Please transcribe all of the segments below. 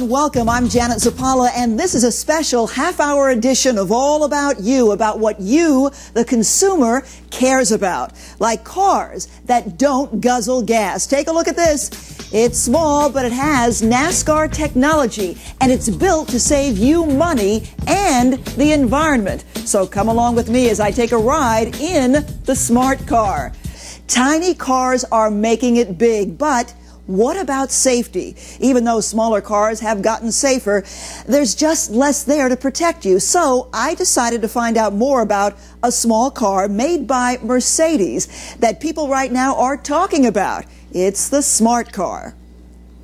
everyone, welcome. I'm Janet Zapala, and this is a special half-hour edition of All About You, about what you, the consumer, cares about, like cars that don't guzzle gas. Take a look at this. It's small, but it has NASCAR technology, and it's built to save you money and the environment. So come along with me as I take a ride in the smart car. Tiny cars are making it big, but what about safety? Even though smaller cars have gotten safer, there's just less there to protect you. So I decided to find out more about a small car made by Mercedes that people right now are talking about. It's the smart car.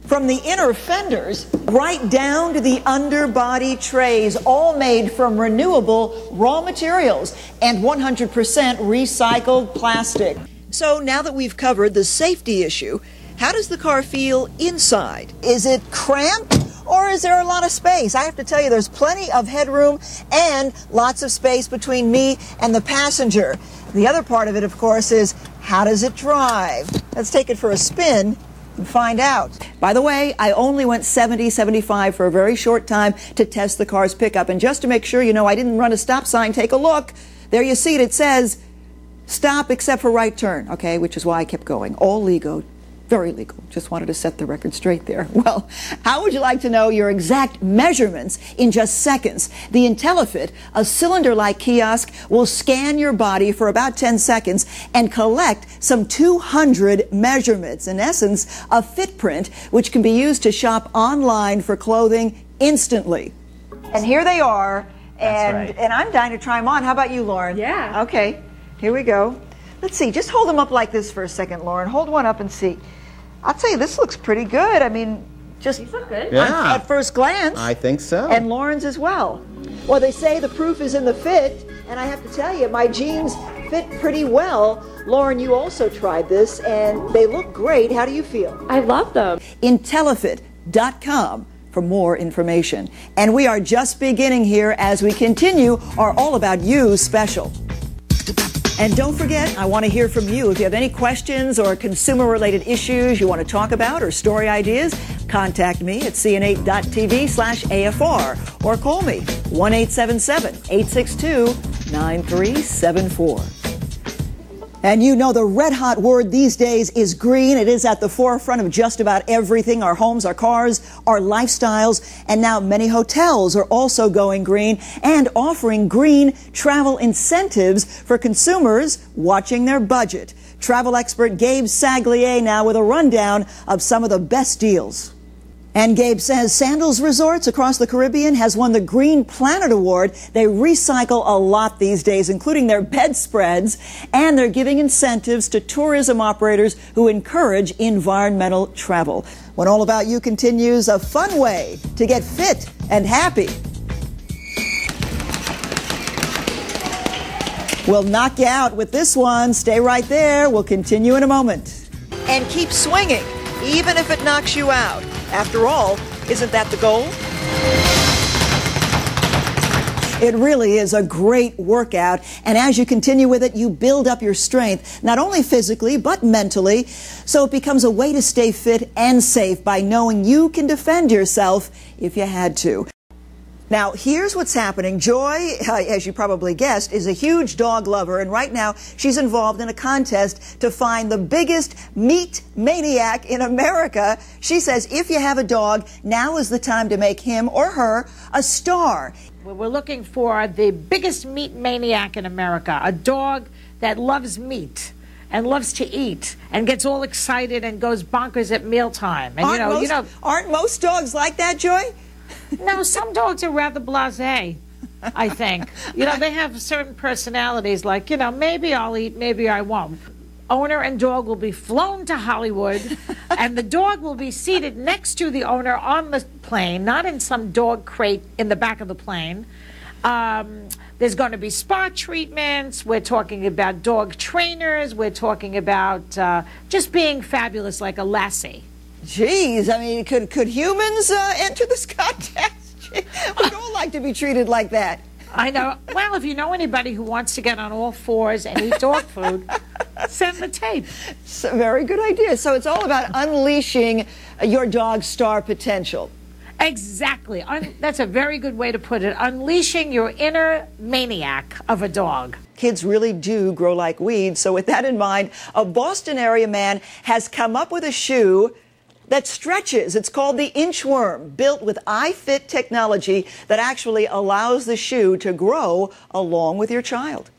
From the inner fenders right down to the underbody trays, all made from renewable raw materials and 100% recycled plastic. So now that we've covered the safety issue, how does the car feel inside? Is it cramped or is there a lot of space? I have to tell you, there's plenty of headroom and lots of space between me and the passenger. The other part of it, of course, is how does it drive? Let's take it for a spin and find out. By the way, I only went 70, 75 for a very short time to test the car's pickup. And just to make sure, you know, I didn't run a stop sign, take a look. There you see it. It says, stop except for right turn, okay, which is why I kept going. All legal. Very legal. Just wanted to set the record straight there. Well, how would you like to know your exact measurements in just seconds? The IntelliFit, a cylinder-like kiosk, will scan your body for about 10 seconds and collect some 200 measurements. In essence, a Fitprint, which can be used to shop online for clothing instantly. And here they are, and I'm dying to try them on. How about you, Lauren? Yeah. Okay, here we go. Let's see, just hold them up like this for a second, Lauren. Hold one up and see. I'll tell you, this looks pretty good. I mean, just these look good. Yeah. At first glance. I think so. And Lauren's as well. Well, they say the proof is in the fit, and I have to tell you, my jeans fit pretty well. Lauren, you also tried this, and they look great. How do you feel? I love them. IntelliFit.com for more information. And we are just beginning here as we continue our All About You special. And don't forget, I want to hear from you. If you have any questions or consumer-related issues you want to talk about or story ideas, contact me at cn8.tv/AFR or call me 1-877-862-9374. And you know the red-hot word these days is green. It is at the forefront of just about everything, our homes, our cars, our lifestyles. And now many hotels are also going green and offering green travel incentives for consumers watching their budget. Travel expert Gabe Saglier now with a rundown of some of the best deals. And Gabe says Sandals Resorts across the Caribbean has won the Green Planet Award. They recycle a lot these days, including their bedspreads, and they're giving incentives to tourism operators who encourage environmental travel. When All About You continues, a fun way to get fit and happy. We'll knock you out with this one. Stay right there. We'll continue in a moment. And keep swinging, even if it knocks you out. After all, isn't that the goal? It really is a great workout, and as you continue with it, you build up your strength, not only physically, but mentally, so it becomes a way to stay fit and safe by knowing you can defend yourself if you had to. Now, here's what's happening. Joy, as you probably guessed, is a huge dog lover, and right now she's involved in a contest to find the biggest meat maniac in America. She says if you have a dog, now is the time to make him or her a star. We're looking for the biggest meat maniac in America, a dog that loves meat and loves to eat and gets all excited and goes bonkers at mealtime. And aren't most dogs like that, Joy? No, some dogs are rather blasé, I think. You know, they have certain personalities like, you know, maybe I'll eat, maybe I won't. Owner and dog will be flown to Hollywood, and the dog will be seated next to the owner on the plane, not in some dog crate in the back of the plane. There's going to be spa treatments. We're talking about dog trainers. We're talking about just being fabulous like a lassie. Geez, I mean, could humans enter this contest? We'd all like to be treated like that. I know. Well, if you know anybody who wants to get on all fours and eat dog food, send the tape. Very good idea. So it's all about unleashing your dog's star potential. Exactly. That's a very good way to put it. Unleashing your inner maniac of a dog. Kids really do grow like weeds. So with that in mind, a Boston area man has come up with a shoe that stretches. It's called the Inchworm, built with iFit technology that actually allows the shoe to grow along with your child.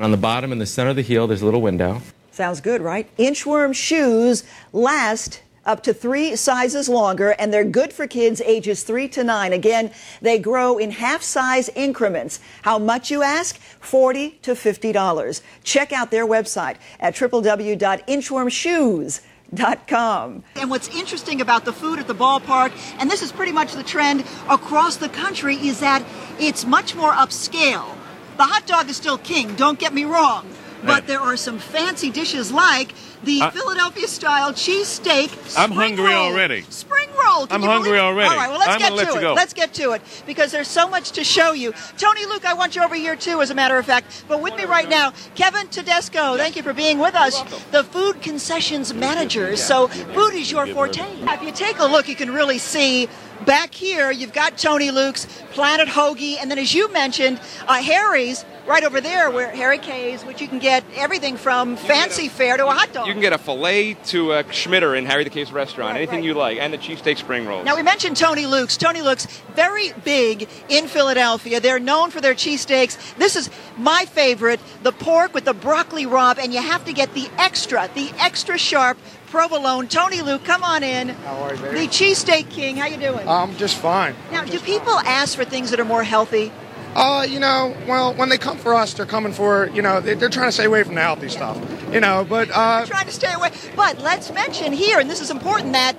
On the bottom in the center of the heel, there's a little window. Sounds good, right? Inchworm shoes last up to 3 sizes longer, and they're good for kids ages 3 to 9. Again, they grow in half-size increments. How much, you ask? $40 to $50. Check out their website at www.inchwormshoes.com. And what's interesting about the food at the ballpark, and this is pretty much the trend across the country, is that it's much more upscale. The hot dog is still king, don't get me wrong. But there are some fancy dishes like the Philadelphia-style cheesesteak I'm hungry already. Spring roll. I'm hungry already. All right, well, let's I'm get gonna let to you it. go. Let's get to it because there's so much to show you. Tony Luke, I want you over here too, as a matter of fact. But with me right now, Kevin Tedesco. Thank you for being with us. The food concessions manager. So food is your forte. If you take a look, you can really see back here, you've got Tony Luke's, Planet Hoagie, and then as you mentioned, Harry's right over there, where Harry K's, which you can get everything from fancy fare to a hot dog. You can get a filet to a Schmitter in Harry the K's restaurant, anything you like, and the cheesesteak spring rolls. Now, we mentioned Tony Luke's. Tony Luke's, very big in Philadelphia. They're known for their cheesesteaks. This is my favorite, the pork with the broccoli rabe, and you have to get the extra sharp provolone. Tony Luke, come on in. How are you, baby? The cheesesteak king. How you doing? I'm just fine. Now, do people ask for things that are more healthy? Well, when they come for us, they're coming for, they're trying to stay away from the healthy stuff, but... trying to stay away. But let's mention here, and this is important, that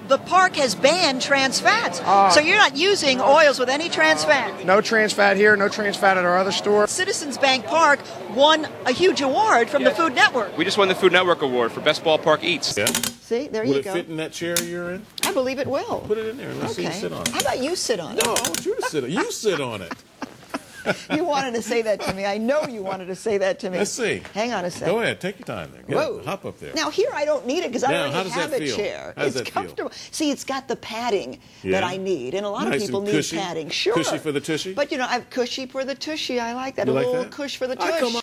the park has banned trans fats. So you're not using oils with any trans fat. No trans fat here, no trans fat at our other store. Citizens Bank Park won a huge award from the Food Network. We just won the Food Network Award for Best Ballpark Eats. Yeah. See, there Will you it go. fit in that chair you're in? I believe it will. Put it in there and let's see you sit on it. How about you sit on it? No, I want you to sit on it. You sit on it. You wanted to say that to me. I know you wanted to say that to me. Let's see. Hang on a second. Go ahead. Take your time there. Get up, hop up there. Now, here I don't need it because I Now, already how does have that a feel? chair. How does It's that feel? comfortable. See, it's got the padding that Yeah. I need. And a lot of Nice people and need cushy? padding. Sure. Cushy for the tushy? But, I have cushy for the tushy. I like that. You a like little that? cush for the I tush. come